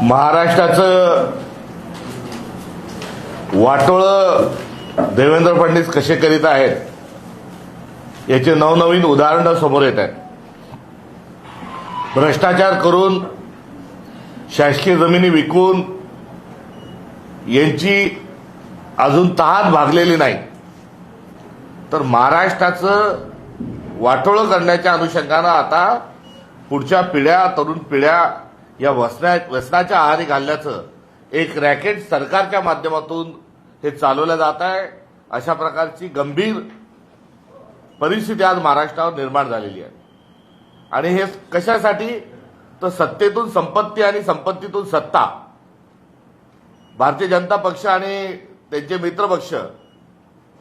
महाराष्ट्राचं वाटोळं देवेंद्र फडणवीस कसे करीत आहेत याचे नवनवीन उदाहरणं समोर येत आहेत। भ्रष्टाचार करून शासकीय जमिनी विकून यांची अजून तहान भागलेली नाही, तर महाराष्ट्राचं वाटोळं करण्याच्या अनुषंगानं आता पुढच्या पिढ्या तरुण पिढ्या या व्यसनाच्या आहारी घालण्याचं एक रॅकेट सरकारच्या माध्यमातून हे चालवलं जात आहे। अशा प्रकारची गंभीर परिस्थिती आज महाराष्ट्रावर निर्माण झालेली आहे। आणि हे कशासाठी? तर सत्तेतून संपत्ती आणि संपत्तीतून सत्ता। भारतीय जनता पक्ष आणि त्यांचे मित्रपक्ष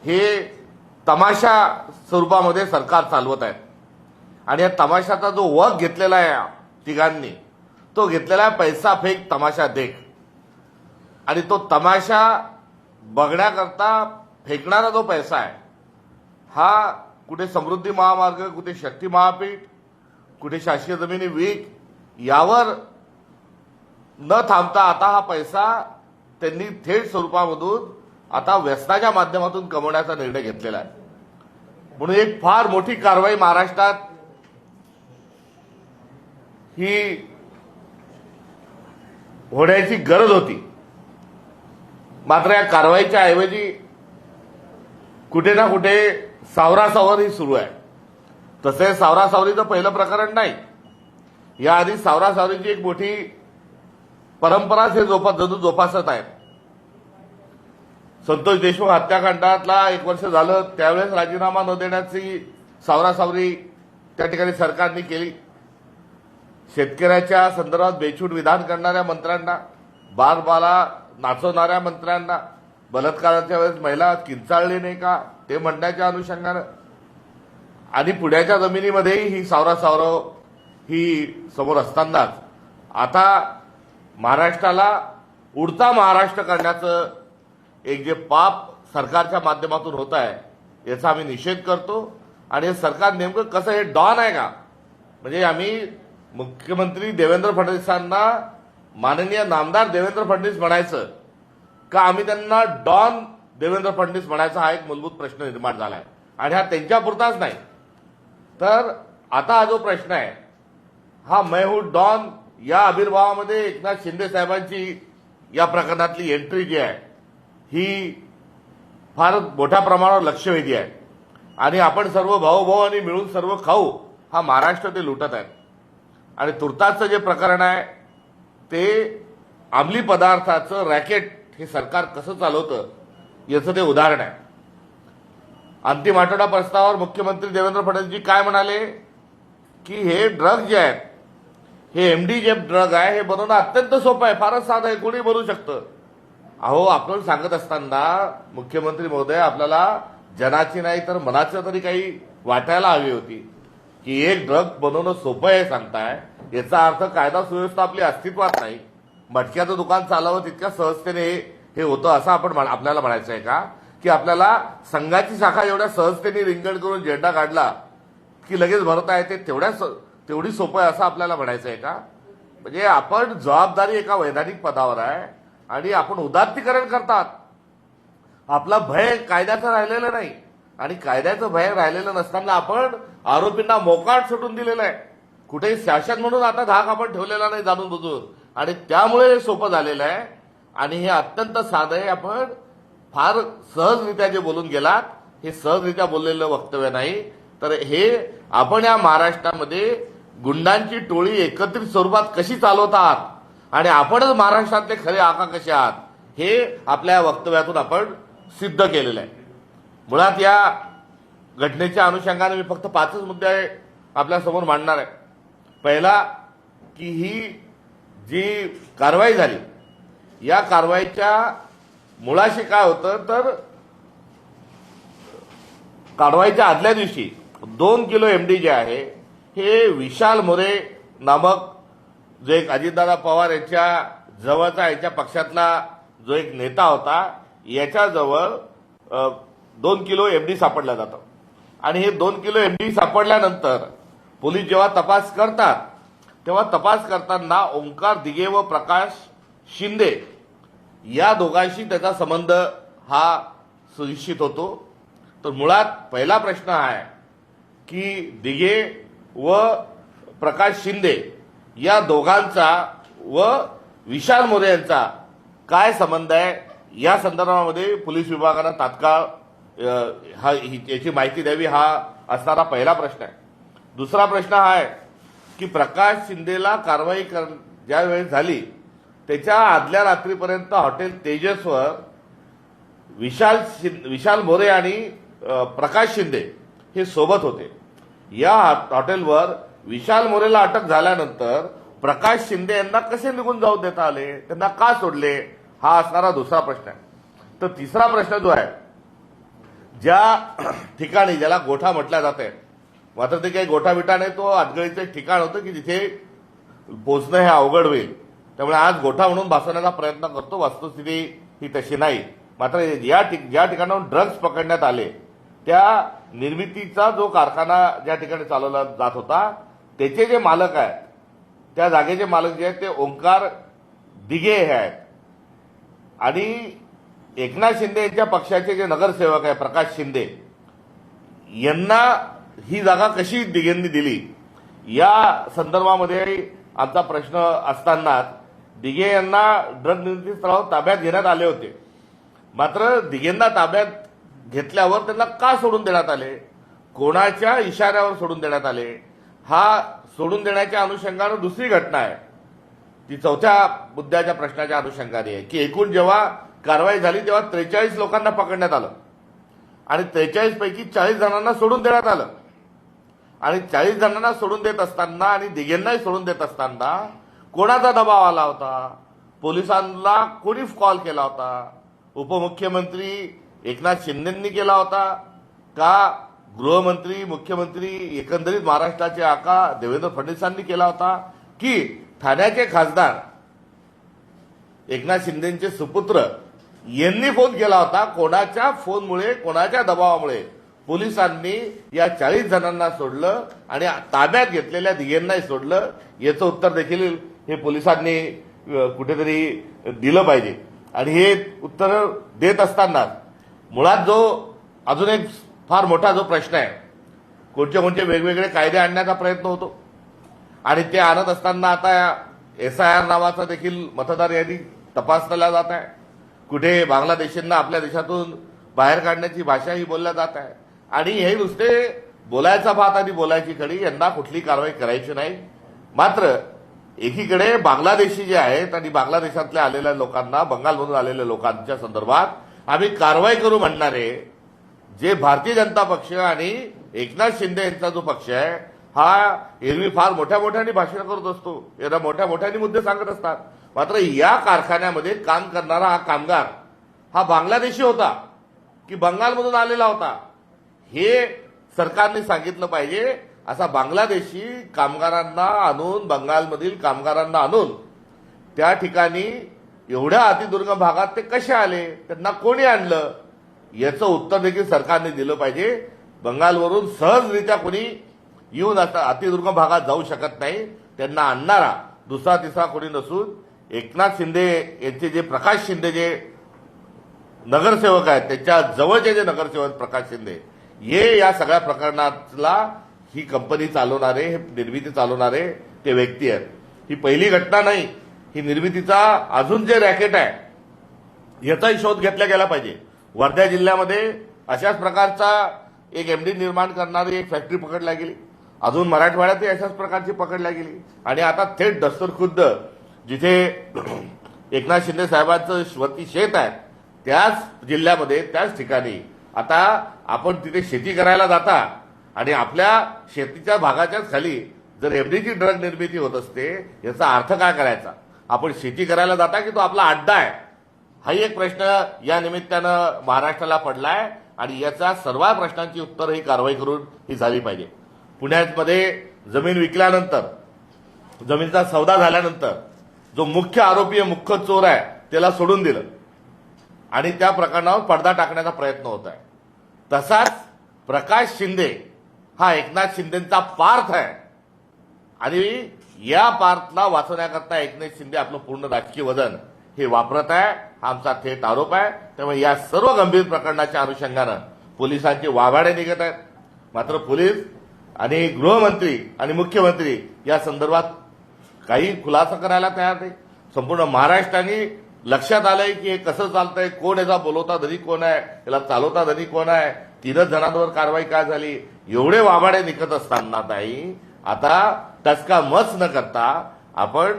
हे तमाशा स्वरूपामध्ये सरकार चालवत आहेत आणि या तमाशाचा जो वग घेतलेला आहे तिघांनी, तो घेतलेला पैसा फेक तमाशा देख। आणि तो तमाशा बघण्याकरता फेकणारा जो पैसा आहे हा कुठे समृद्धी महामार्ग, कुठे शक्ती महापीठ, कुठे शासकीय जमिनी विक यावर न थांबता आता हा पैसा त्यांनी थेट स्वरूपामधून आता व्यसनाच्या माध्यमातून कमवण्याचा निर्णय घेतलेला आहे। म्हणून एक फार मोठी कारवाई महाराष्ट्रात ही होण्याची गरज होती। मात्र या कारवाईच्या ऐवजी कुठे ना कुठे सावरासावर ही सुरू आहे। तसे सावरासावरीचं पहिलं प्रकरण नाही, याआधी सावरासावरीची एक मोठी परंपराच हे जोपासत आहेत। संतोष देशमुख हत्याकांडातला 1 वर्ष झालं, त्यावेळेस राजीनामा न देण्याची सावरासावरी त्या ठिकाणी सरकारने केली। शेतकऱ्याच्या संदर्भात बेछूट विधान करणाऱ्या मंत्र्यांना, बारबाला नाचवणाऱ्या मंत्र्यांना, बलात्काराच्या वेळेस महिला किंचाळली नाही का ते म्हणण्याच्या अनुषंगानं आणि पुण्याच्या जमिनीमध्येही ही सावरासावरव ही समोर असतानाच आता महाराष्ट्राला उडता महाराष्ट्र करण्याचं एक जे पाप सरकारच्या माध्यमातून होत आहे याचा आम्ही निषेध करतो। आणि हे सरकार नेमकं कसं, हे डॉन आहे का? म्हणजे आम्ही मुख्यमंत्री देवेंद्र फडणवीसांना माननीय नामदार देवेंद्र फडणवीस म्हणायचं का आम्ही त्यांना डॉन देवेंद्र फडणवीस म्हणायचा हा एक मूलभूत प्रश्न निर्माण झाला आहे। आणि हा त्यांच्यापुरताच नाही, तर आता हा जो प्रश्न आहे हा मैं हूं डॉन या आविर्भावामध्ये एकनाथ शिंदे साहेबांची या प्रकरणातली एंट्री जी आहे ही फार मोठ्या प्रमाणावर लक्षवेधी आहे। आणि आपण सर्व भाऊ आणि मिळून सर्व खाऊ हा महाराष्ट्र ते लुटत आहेत। आणि तुर्तासचं जे प्रकरण आहे ते अंमली पदार्थाचं रॅकेट हे सरकार कसं चालवतं याचं ते उदाहरण आहे। अंतिम आठवडा प्रस्तावावर मुख्यमंत्री देवेंद्र फडणवीसजी काय म्हणाले की हे ड्रग जे आहेत, हे एमडी जे ड्रग आहे हे बनवणं अत्यंत सोपं आहे, फारच साधं आहे, कोणी बनवू शकतं। अहो, आपण सांगत असताना मुख्यमंत्री महोदय आपल्याला जनाची नाही तर मनाचं तरी काही वाटायला हवी होती की एक ड्रग बनवणं सोपं आहे सांगताय, याचा अर्थ कायदा सुव्यवस्था आपली अस्तित्वात नाही, मटक्याचं दुकान चालवं तितक्या सहजतेने हे होतं असं आपण आपल्याला म्हणायचं आहे का? की आपल्याला संघाची शाखा एवढ्या सहजतेने रिंगण करून झेंडा काढला की लगेच भरता येते तेवढी सोपं आहे असं आपल्याला म्हणायचं आहे का? म्हणजे आपण जबाबदारी एका वैधानिक पदावर आहे आणि आपण उदात्तीकरण करतात। आपला भय कायद्याचं राहिलेलं नाही आणि कायद्याचं भय राहिलेलं नसताना आपण आरोपींना मोकाट सुटून दिलेलं आहे। कुठेही शासन म्हणून आता धाक आपण ठेवलेला नाही जाणून बुजून, आणि त्यामुळे हे सोपं झालेलं आहे। आणि हे अत्यंत साधं आहे, आपण फार सहजरित्या जे बोलून गेलात हे सहजरित्या बोललेलं वक्तव्य नाही, तर हे आपण या महाराष्ट्रामध्ये गुंडांची टोळी एकत्रित स्वरूपात कशी चालवतात आणि आपणच महाराष्ट्रातले खरे आका कसे आहात हे आपल्या वक्तव्यातून आपण सिद्ध केलेलं आहे। मुळात या घटनेच्या अनुषंगाने मी फक्त 5च मुद्दे आपल्यासमोर मांडणार आहे। पहिला की ही जी कारवाई झाली या कारवाईच्या मुळाशी काय होतं, तर कारवाईच्या आदल्या दिवशी 2 किलो एमडी जे आहे हे विशाल मोरे नामक जो एक अजितदादा पवार यांच्या जवळचा यांच्या पक्षातला जो एक नेता होता याच्याजवळ 2 किलो एमडी सापडलं जातं। आणि हे 2 किलो एमडी सापडल्यानंतर पोलीस जेव्हा तपास करतात तेव्हा तपास करताना ओंकार दिघे व प्रकाश शिंदे या दोघांशी त्याचा संबंध हा सुनिश्चित होतो. तर मुळात पहिला प्रश्न आहे की दिघे व प्रकाश शिंदे या दोघांचा व विशाल मोरे यांचा काय संबंध आहे, या संदर्भामध्ये पोलीस विभागानं तात्काळ याची माहिती द्यावी, हा असणारा पहिला प्रश्न आहे. दुसरा प्रश्न हा आहे की प्रकाश शिंदेला कारवाई ज्यावेळेस झाली त्याच्या आदल्या रात्रीपर्यंत हॉटेल तेजसवर विशाल मोरे आणि प्रकाश शिंदे हे सोबत होते. या हॉटेलवर विशाल मोरेला अटक झाल्यानंतर प्रकाश शिंदे यांना कसे निघून जाऊ देता आले, त्यांना का सोडले, हा असणारा दुसरा प्रश्न आहे. तर तिसरा प्रश्न जो आहे, ज्या ठिकाणी ज्याला गोठा म्हटल्या जाते, मात्र ते काही गोठा बिठा नाही, तो अडगळीचं एक ठिकाण होतं की जिथे पोहोचणं हे अवघड होईल. त्यामुळे आज गोठा म्हणून भासवण्याचा प्रयत्न करतो, वस्तुस्थिती ही तशी नाही. मात्र ज्या ठिकाणाहून ड्रग्ज पकडण्यात आले त्या निर्मितीचा जो कारखाना ज्या ठिकाणी चालवला जात होता त्याचे जे मालक आहेत, त्या जागेचे मालक जे आहेत ते ओंकार दिघे हे आहेत. आणि एकनाथ शिंदे यांच्या पक्षाचे जे नगरसेवक आहे प्रकाश शिंदे यांना ही जागा कशी दिघेंनी दिली, या संदर्भामध्ये आमचा प्रश्न असतानाच दिघे यांना ड्रग निर्मिती स्थळावर ताब्यात घेण्यात आले होते. मात्र दिघेंना ताब्यात घेतल्यावर त्यांना का सोडून देण्यात आले, कोणाच्या इशाऱ्यावर सोडून देण्यात आले, हा सोडून देण्याच्या अनुषंगानं दुसरी घटना आहे. ती चौथ्या मुद्द्याच्या प्रश्नाच्या अनुषंगाने आहे की एकूण जेव्हा कारवाई झाली तेव्हा 43 लोकांना पकडण्यात आलं आणि 43 पैकी 40 जणांना सोडून देण्यात आलं. आणि 40 जणांना सोडून देत असताना आणि दिघेंनाही सोडून देत असताना कोणाचा दबाव आला होता, पोलिसांना कोणी कॉल केला होता, उपमुख्यमंत्री एकनाथ शिंदेंनी केला होता का गृहमंत्री, मुख्यमंत्री, एकंदरीत महाराष्ट्राचे आका देवेंद्र फडणवीसांनी केला होता की ठाण्याचे खासदार एकनाथ शिंदेचे सुपुत्र यांनी फोन केला होता. कोणाच्या फोनमुळे, कोणाच्या दबावामुळे पोलिसांनी या 40 जणांना सोडलं आणि ताब्यात घेतलेल्या दिघेंनाही सोडलं, याचं उत्तर देखील हे पोलिसांनी कुठेतरी दिलं पाहिजे. आणि हे उत्तर देत असताना मुळात जो अजून एक फार मोठा जो प्रश्न आहे, कोणते वेगवेगळे कायदे आणण्याचा प्रयत्न होतो आणि ते आणत असताना आता SIR नावाचा देखील मतदार यादी तपासला जात आहे. कुठे बांगलादेशींना आपल्या देशातून बाहेर काढण्याची भाषाही बोलल्या जात आहे. आणि हे नुसते बोलायचा भात आणि बोलायची कडी, यांना कुठली कारवाई करायची नाही. मात्र एकीकडे बांगलादेशी जे आहेत आणि बांगलादेशातल्या आलेल्या लोकांना, बंगालमधून आलेल्या लोकांच्या संदर्भात आम्ही कारवाई करू म्हणणारे जे भारतीय जनता पक्ष आणि एकनाथ शिंदे यांचा जो पक्ष आहे, हा एरवी फार मोठ्याने भाषण करत असतो, याला मोठ्याने मुद्दे सांगत असतात. मात्र या कारखान्यामध्ये काम करणारा हा कामगार हा बांगलादेशी होता की बंगालमधून आलेला होता, हे सरकारने सांगितलं पाहिजे. असा बांगलादेशी कामगारांना आणून, बंगालमधील कामगारांना आणून त्या ठिकाणी एवढ्या अतिदुर्गम भागात ते कसे आले, त्यांना कोणी आणलं, याचं उत्तर देखील सरकारने दिलं पाहिजे. बंगालवरून सहजरित्या कोणी येऊन आता अतिदुर्गम भागात जाऊ शकत नाही. त्यांना आणणारा दुसरा तिसरा कोणी नसून एकनाथ शिंदे यांचे जे प्रकाश शिंदे जे नगरसेवक आहेत, त्याच्या जवळचे जे नगरसेवक प्रकाश शिंदे, हे या सगळ्या प्रकरणातला ही कंपनी चालवणारे, हे निर्मिती चालवणारे ते व्यक्ती आहेत. ही पहिली घटना नाही, ही निर्मितीचा अजून जे रॅकेट आहे याचाही शोध घेतला गेला पाहिजे. वर्धा जिल्ह्यामध्ये अशाच प्रकारचा एक MD निर्माण करणारी एक फॅक्टरी पकडल्या गेली, अजून मराठवाड्यातही अशाच प्रकारची पकडल्या गेली. आणि आता थेट दस्तूरखुद्द जिथे एकनाथ शिंदे साहेबांचं वरती शेत आहे त्याच जिल्ह्यामध्ये, त्याच ठिकाणी आता आपण तिथे शेती करायला जाता आणि आपल्या शेतीच्या भागाच्याच खाली जर MDची ड्रग निर्मिती होत असते, याचा अर्थ काय करायचा? आपण शेती करायला जाता की तो आपला अड्डा आहे? हाही एक प्रश्न या निमित्तानं महाराष्ट्राला पडलाय आणि याचा सर्व प्रश्नांची उत्तर ही कारवाई करून ही झाली पाहिजे. पुण्यामध्ये जमीन विकल्यानंतर, जमीनचा सौदा झाल्यानंतर जो मुख्य आरोपी आहे, मुख्य चोर आहे, त्याला सोडून दिलं आणि त्या प्रकरणावर पडदा टाकण्याचा प्रयत्न होत आहे. तसाच प्रकाश शिंदे हा एकनाथ शिंदेचा पार्थ आहे आणि या पार्थला वाचवण्याकरता एकनाथ शिंदे आपलं पूर्ण राजकीय वजन हे वापरत आहे, हा आमचा थेट आरोप आहे. त्यामुळे या सर्व गंभीर प्रकरणाच्या अनुषंगानं पोलिसांचे वाभाडे निघत आहेत. मात्र पोलीस आणि गृहमंत्री आणि मुख्यमंत्री या संदर्भात काही खुलासा करायला तयार नाही. संपूर्ण महाराष्ट्राने लक्षात आलंय की हे कसं चालतंय, कोण याचा बोलवता धनी कोण आहे, याला चालवता धनी कोण आहे, 3 जणांवर कारवाई काय झाली, एवढे वाभाडे निघत असताना ताई आता टचका मच न करता आपण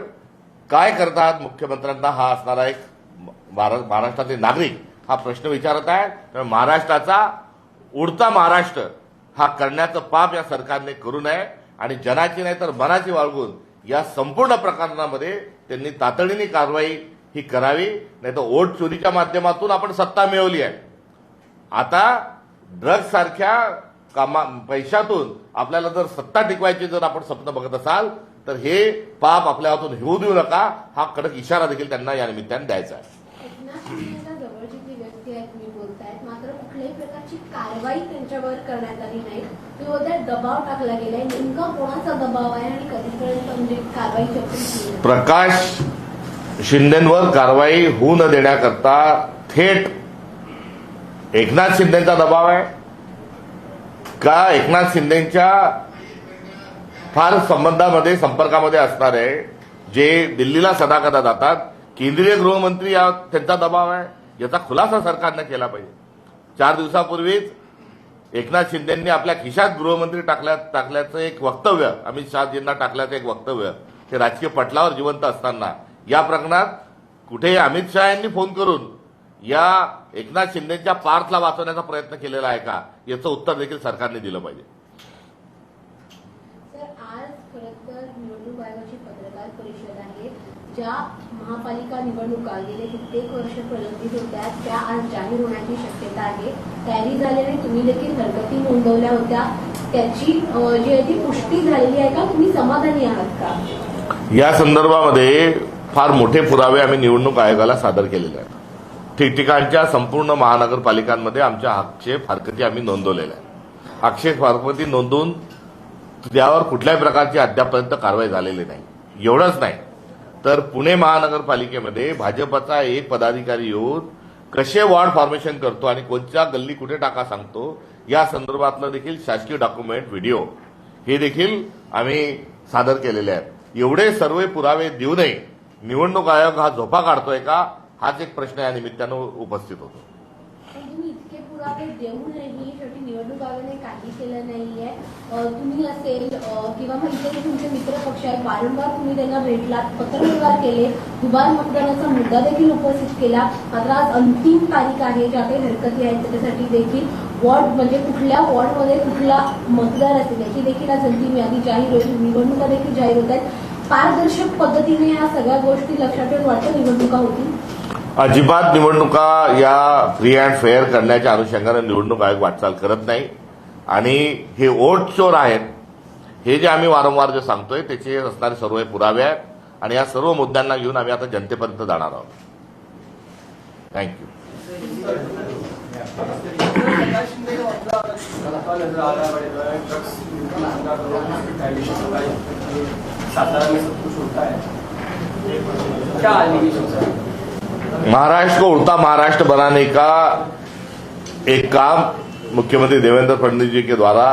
काय करतात मुख्यमंत्र्यांना हा असणारा एक महाराष्ट्राचे नागरिक हा प्रश्न विचारत आहे. त्यामुळे महाराष्ट्राचा उडता महाराष्ट्र हा करण्याचं पाप या सरकारने करू नये आणि जनाची नाही तर मनाची बाळगून या संपूर्ण प्रकरणामध्ये त्यांनी तातडीने कारवाई ही करावी. नाही तर वोट चोरीच्या माध्यमातून आपण सत्ता मिळवली आहे. आता ड्रग्ज सारख्या पैशातून आपल्याला जर सत्ता टिकवायची जर आपण स्वप्न बघत असाल तर हे पाप आपल्या हातून होऊ देऊ नका, हा कडक इशारा देखील त्यांना या निमित्ताने द्यायचा आहे. जवळची जी व्यक्ती आहे तुम्ही बोलतायत, मात्र कुठल्याही प्रकारची कारवाई त्यांच्यावर करण्यात आली नाही. तुम्ही बोलताय दबाव टाकला गेलाय, नेमका कोणाचा दबाव आहे आणि कधीपर्यंत म्हणजे कारवाई शक्य? प्रकाश शिंदेंवर कारवाई होऊ न देण्याकरता थेट एकनाथ शिंदेचा दबाव आहे का एकनाथ शिंदेच्या फार संबंधामध्ये संपर्कामध्ये असणारे जे दिल्लीला सदाकदा जातात केंद्रीय गृहमंत्री त्यांचा दबाव आहे, याचा खुलासा सरकारने केला पाहिजे. 4 दिवसापूर्वीच एकनाथ शिंदेंनी आपल्या खिशात गृहमंत्री टाकल्याचं एक वक्तव्य, अमित शहाजींना टाकल्याचं एक वक्तव्य ते राजकीय पटलावर जिवंत असताना या प्रकरणात कुठे अमित शहा यांनी फोन करून या एकनाथ शिंदेच्या पार्थला वाचवण्याचा प्रयत्न केलेला आहे का, याचं उत्तर देखील सरकारने दिलं पाहिजे. सर, आज खरं तर निवडणूक आयोगाची पत्रकार परिषद आहे. ज्या महापालिका निवडणुका गेले कित्येक वर्ष प्रलंबित होत्या त्या आज जाहीर होण्याची शक्यता आहे. तयारी झाल्याने तुम्ही देखील हरकती नोंदवल्या होत्या, त्याची जी आहे ती पुष्टी झालेली आहे का? तुम्ही समाधानी आहात का? या संदर्भामध्ये फार मोठे पुरावे आम्ही निवडणूक आयोगाला सादर केलेले आहेत. ठिकठिकाणच्या संपूर्ण महानगरपालिकांमध्ये आमच्या आक्षेप हरकती आम्ही नोंदवलेल्या आहेत. आक्षेप हरकती नोंदवून त्यावर कुठल्याही प्रकारची अद्यापर्यंत कारवाई झालेली नाही. एवढंच नाही तर पुणे महानगरपालिकेमध्ये भाजपचा एक पदाधिकारी येऊन कसे वॉर्ड फॉर्मेशन करतो आणि कोणत्या गल्ली कुठे टाका सांगतो या संदर्भातलं देखील शासकीय डॉक्युमेंट व्हिडिओ हे देखील आम्ही सादर केलेले आहेत. एवढे सर्व पुरावे देऊनही निवडणूक आयोग हा झोपा काढतोय का, हाच एक प्रश्न या निमित्तानं उपस्थित होतो. तुम्ही इतके पुरावे देऊनही शेवटी निवडणूक आयोगाने काही केलं नाहीये. तुम्ही असेल किंवा मग इथे तुमचे मित्र पक्ष आहेत, वारंवार तुम्ही त्यांना भेटलात, पत्रव्यवहार केले, दुबार मतदानाचा मुद्दा देखील उपस्थित केला. मात्र आज अंतिम तारीख आहे, ज्या काही हरकती आहेत त्याच्यासाठी देखील वॉर्ड म्हणजे कुठल्या वॉर्डमध्ये कुठला मतदार असेल याची देखील आज अंतिम यादी जाहीर होईल. निवडणुका देखील जाहीर होत आहेत. पारदर्शक पद्धतीने या सगळ्या गोष्टी लक्षात ठेवून वाटतं निवडणुका होतील? अजिबात निवडणुका या फ्री अँड फेअर करण्याच्या अनुषंगाने निवडणूक आयोग वाटचाल करत नाही. आणि हे वोट चोर आहेत हे जे आम्ही वारंवार जे सांगतोय त्याचे असणारे सर्व पुरावे आहेत आणि या सर्व मुद्द्यांना घेऊन आम्ही आता जनतेपर्यंत जाणार आहोत. थँक्यू. महाराष्ट्र को उड़ता महाराष्ट्र बनाने का एक काम मुख्यमंत्री देवेंद्र फडणवीस जी के द्वारा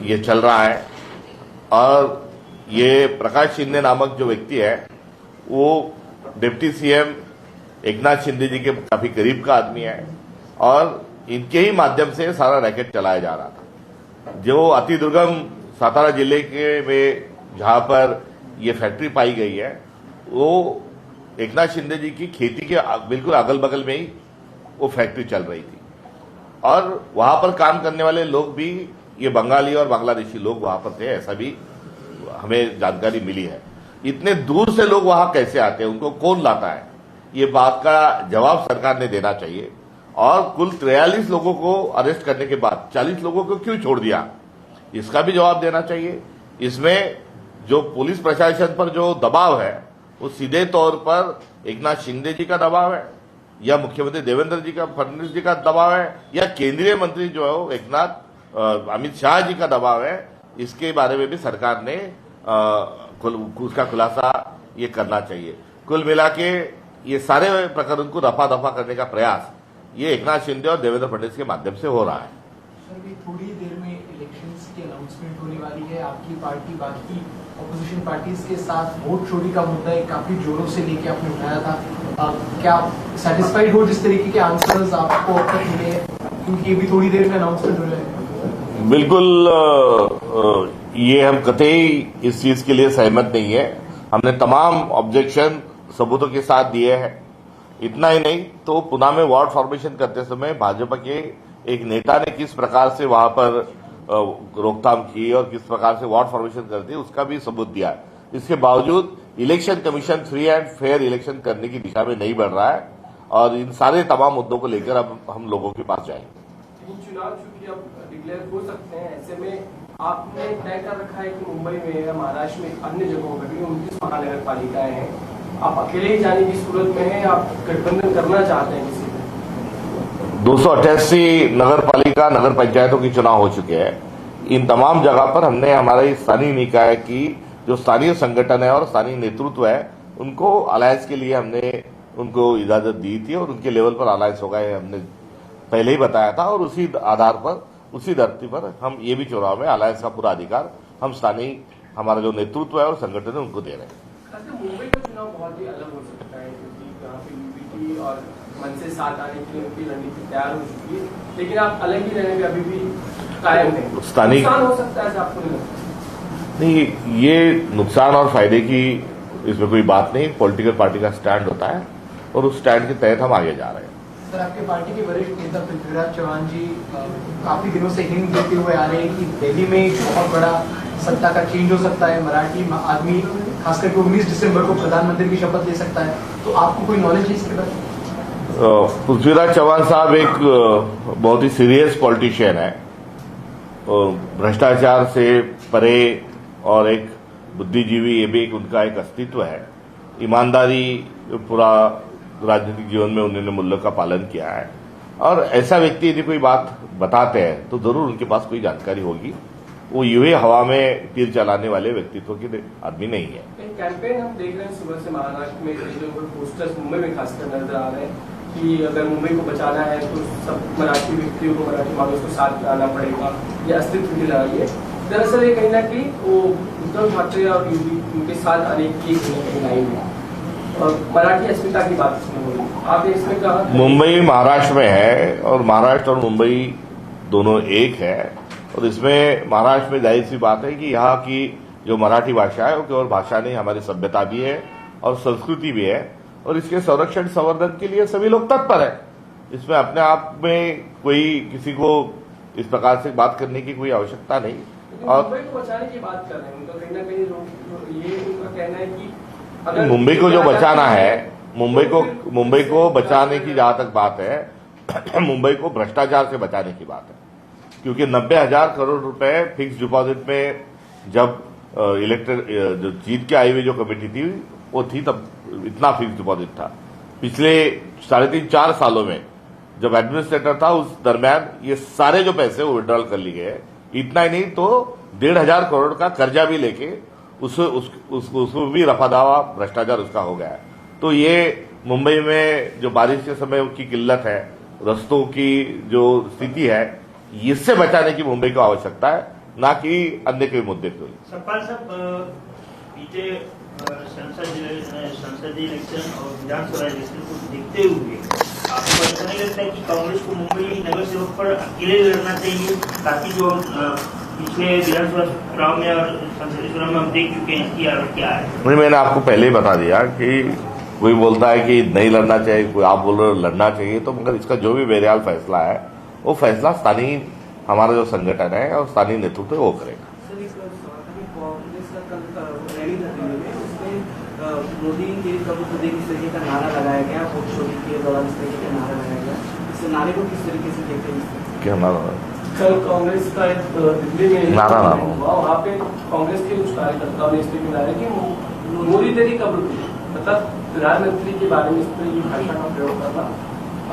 ये चल रहा है और ये प्रकाश शिंदे नामक जो व्यक्ति है वो डिप्टी सीएम एकनाथ शिंदे जी के काफी करीब का आदमी है और इनके ही माध्यम से सारा रैकेट चलाया जा रहा था. जो अति दुर्गम सातारा जिले के में जहां पर ये फैक्ट्री पाई गई है वो एकनाथ शिंदे जी की खेती के बिल्कुल अगल बगल में ही वो फैक्ट्री चल रही थी और वहां पर काम करने वाले लोग भी ये बंगाली और बांग्लादेशी लोग वहां पर थे, ऐसा भी हमें जानकारी मिली है. इतने दूर से लोग वहां कैसे आते हैं, उनको कौन लाता है, ये बात का जवाब सरकार ने देना चाहिए. और कुल 43 लोगों को अरेस्ट करने के बाद 40 लोगों को क्यों छोड़ दिया, इसका भी जवाब देना चाहिए. इसमें जो पुलिस प्रशासन पर जो दबाव है वो सीधे तौर पर एकनाथ शिंदे जी का दबाव है या मुख्यमंत्री देवेंद्र जी का फडणवीस जी का दबाव है या केंद्रीय मंत्री जो है एकनाथ अमित शाह जी का दबाव है. इसके बारे में भी सरकार ने उसका खुलासा ये करना चाहिए. कुल मिला के ये सारे प्रकरण को रफा दफा करने का प्रयास ये एकनाथ शिंदे और देवेंद्र फडणवीस के माध्यम से हो रहा है। सर, अभी थोड़ी देर में इलेक्शंस की अनाउंसमेंट होने वाली है। आपकी पार्टी बाकी ऑपोजिशन पार्टीज के साथ वोट चोरी का मुद्दा एक काफी जोरों से लेके आपने उठाया था। क्या आप सेटिस्फाइड हो जिस तरीके के आंसर्स आपको अब तक मिले हैं, क्योंकि अभी थोड़ी देर में अनाउंसमेंट हो जाएगा? बिल्कुल, ये हम कतई इस चीज के लिए सहमत नहीं है। हमने तमाम ऑब्जेक्शन सबूतों के साथ दिए हैं। इतना ही नहीं तो पुणे में वार्ड फॉर्मेशन करते समय भाजपा के एक नेता ने किस प्रकार से वहां पर रोकथाम की और किस प्रकार से वार्ड फॉर्मेशन करती है उसका भी सबूत दिया है। इसके बावजूद election commission free end fair election करने की दिशा में नहीं बढ़ रहा है और इन सारे तमाम मुद्दों को लेकर अब हम लोगों के पास जाएंगे। चुनाव चूंकि अब डिक्लेयर हो सकते हैं, ऐसे में आपने तय कर रखा है कि मुंबई में या महाराष्ट्र में अन्य जगहों पर भी 29 महानगर पालिकाएं हैं, आप अकेले ही जाने की सूरत में है, आप गठबंधन करना चाहते हैं किसी से? 288 नगर पालिका नगर पंचायतों के चुनाव हो चुके हैं। इन तमाम जगह पर हमने हमारे स्थानीय निकाय की जो स्थानीय संगठन है और स्थानीय नेतृत्व है उनको अलायंस के लिए हमने उनको इजाजत दी थी और उनके लेवल पर अलायंस होगा ये हमने पहले ही बताया था और उसी आधार पर उसी धरती पर हम ये भी चुनाव में अलायंस का पूरा अधिकार हम स्थानीय हमारा जो नेतृत्व है और संगठन है उनको दे रहे हैं। मुंबई का चुनाव बहुत ही अलग हो सकता है क्योंकि यहाँ पे यूपीटी और मन से साथ आने के लिए उनकी रणनीति तैयार हो चुकी है, लेकिन आप अलग ही रहने में अभी भी कायम हैं। स्थानीय नुकसान हो सकता है आपको नहीं लगता? नहीं, ये नुकसान और फायदे की इसमें कोई बात नहीं। पॉलिटिकल पार्टी का स्टैंड होता है और उस स्टैंड के तहत हम आगे जा रहे हैं। सर, आपके पार्टी के वरिष्ठ नेता पृथ्वीराज चौहान जी काफी दिनों से हिंट देते हुए आ रहे हैं कि दिल्ली में एक बहुत बड़ा सत्ता का चेंज हो सकता है। मराठी आदमी खासकर 19 दिसंबर को प्रधानमंत्री की शपथ ले सकता है, तो आपको कोई नॉलेज है इसके बारे में? पृथ्वीराज चौहान साहब एक बहुत ही सीरियस पॉलिटिशियन है, भ्रष्टाचार से परे और एक बुद्धिजीवी, ये भी एक उनका एक अस्तित्व है। ईमानदारी पूरा राजनीतिक जीवन में उन्होंने मूल्यों का पालन किया है और ऐसा व्यक्ति यदि कोई बात बताते हैं तो जरूर उनके पास कोई जानकारी होगी। वो यूं हवा में तीर चलाने वाले व्यक्तित्व के आदमी नहीं है। कैंपेन हम देख रहे हैं सुबह से महाराष्ट्र में जो पोस्टर्स मुंबई में खासकर नजर आ रहे हैं कि अगर मुंबई को बचाना है तो सब मराठी व्यक्तियों को, मराठी मानव को साथ लाना पड़ेगा, ये अस्तित्व की लड़ाई है। दरअसल ये कहीं ना कहीं वो उद्धव ठाकरे और उनके साथ आने की कहीं लाइन है और मराठी अस्मिता की बात इसमें हो रही है। आपने इसमें कहा मुंबई महाराष्ट्र में है और महाराष्ट्र और मुंबई दोनों एक है और इसमें महाराष्ट्र में जाहिर सी बात है कि यहाँ की जो मराठी भाषा है वो केवल भाषा नहीं, हमारी सभ्यता भी है और संस्कृति भी है और इसके संरक्षण संवर्धन के लिए सभी लोग तत्पर है। इसमें अपने आप में कोई किसी को इस प्रकार से बात करने की कोई आवश्यकता नहीं। और मुंबई को बचाने की बात कर रहे हैं, उनका कहीं ना कहीं ये उनका कहना है कि अगर मुंबई को जो बचाना है, मुंबई को बचाने की जहां तक बात है, मुंबई को भ्रष्टाचार से बचाने की बात है, क्योंकि 90,000 करोड़ रुपए फिक्स डिपॉजिट में जब इलेक्टेड जो जीत के आई हुई जो कमेटी थी वो थी तब इतना फिक्स डिपॉजिट था। पिछले 3.5-4 सालों में जब एडमिनिस्ट्रेटर था उस दरमियान ये सारे जो पैसे वो विड्रॉल कर लिए गए। इतना ही नहीं तो 1,500 करोड़ का कर्जा भी लेके उसको भी रफादावा भ्रष्टाचार उसका हो गया है। तो ये मुंबई में जो बारिश के समय की किल्लत है, रस्तों की जो स्थिति है, इससे बचाने की मुंबई को आवश्यकता है, ना कि अन्य कोई मुद्दे को। सतपाल साहब, बीते संसदीय इलेक्शन और विधानसभा इलेक्शन को देखते हुए आपको ऐसा नहीं लगता है कि कांग्रेस को मुंबई नगर सेवक पर अकेले लड़ना चाहिए, ताकि जो पिछले विधानसभा चुनाव में और संसदीय चुनाव में हम देख चुके हैं कि क्या है? नहीं, मैंने आपको पहले ही बता दिया कि कोई बोलता है कि नहीं लड़ना चाहिए, कोई आप बोल रहे हो लड़ना चाहिए, तो मगर इसका जो भी बहरहाल फैसला है वो फैसला स्थानीय हमारा जो संगठन है और स्थानीय नेतृत्व है वो करेगा। कांग्रेस का रैली था दिल्ली में, उसमें मोदी के कबूतर इस तरीके का नारा लगाया गया, वोट चोरी के दौरान इस तरीके का नारा लगाया गया। इस नारे को किस तरीके से देखते हैं? क्या नारा? कल कांग्रेस का दिल्ली में नारा हुआ, वहाँ पे कांग्रेस के कुछ कार्यकर्ताओं ने इस तरीके नारे कि मोदी तेरी कब्र, मतलब प्रधानमंत्री के बारे में इस तरह की भाषा का प्रयोग करना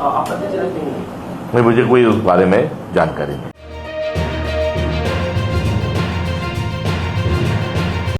आपत्तिजनक नहीं है। मुझे कोई उस बारे में जानकारी नहीं।